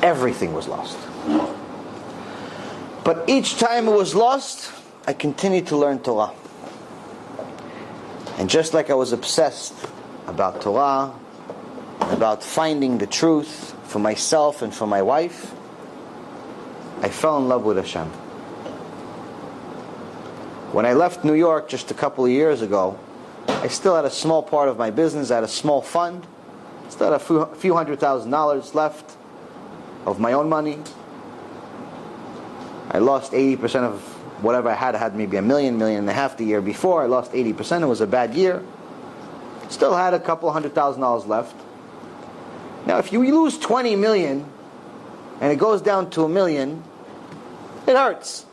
everything was lost. But each time it was lost, I continued to learn Torah. And just like I was obsessed about Torah, about finding the truth for myself and for my wife, I fell in love with Hashem. When I left New York just a couple of years ago, I still had a small part of my business, I had a small fund, still had a few $100,000 left of my own money. I lost 80% of whatever I had. I had maybe $1.5 million the year before. I lost 80%. It was a bad year. Still had a couple $100,000 left. Now, if you lose 20 million and it goes down to $1 million, it hurts.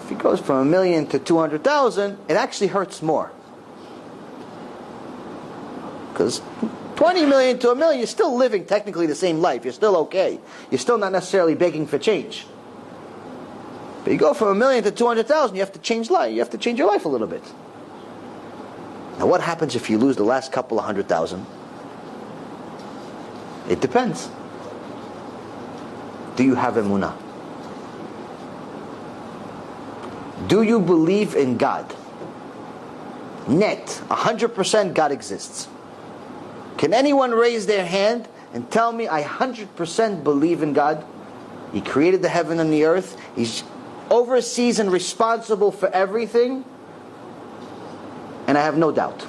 If it goes from $1 million to 200,000, it actually hurts more. Because 20 million to $1 million, you're still living technically the same life. You're still okay. You're still not necessarily begging for change. But you go from $1 million to 200,000, you have to change life. You have to change your life a little bit. Now, what happens if you lose the last couple of 100,000? It depends. Do you have Emunah? Do you believe in God? Net, 100% God exists. Can anyone raise their hand and tell me I 100% believe in God? He created the heaven and the earth. He's oversees and responsible for everything. And I have no doubt.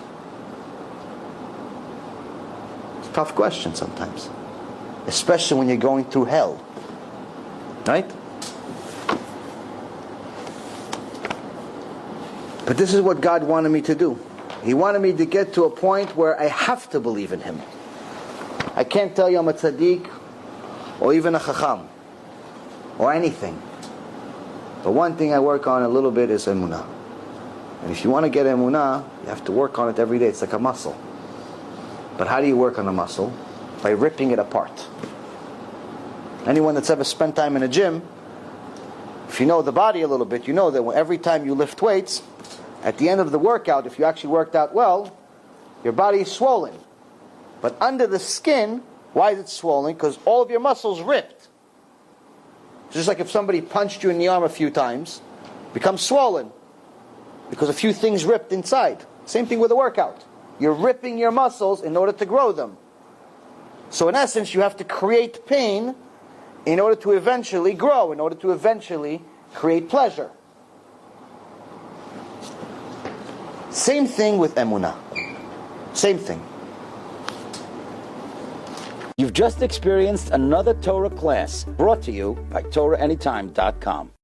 It's a tough question sometimes. Especially when you're going through hell. Right? But this is what God wanted me to do. He wanted me to get to a point where I have to believe in Him. I can't tell you I'm a tzaddik, or even a chacham, or anything. But one thing I work on a little bit is Emunah. And if you want to get Emunah, you have to work on it every day. It's like a muscle. But how do you work on a muscle? By ripping it apart. Anyone that's ever spent time in a gym, if you know the body a little bit, you know that every time you lift weights, at the end of the workout, if you actually worked out well, your body is swollen. But under the skin, why is it swollen? Because all of your muscles ripped. It's just like if somebody punched you in the arm a few times, it becomes swollen. Because a few things ripped inside. Same thing with a workout. You're ripping your muscles in order to grow them. So in essence, you have to create pain in order to eventually grow, in order to eventually create pleasure. Same thing with Emunah. Same thing. You've just experienced another Torah class brought to you by TorahAnytime.com.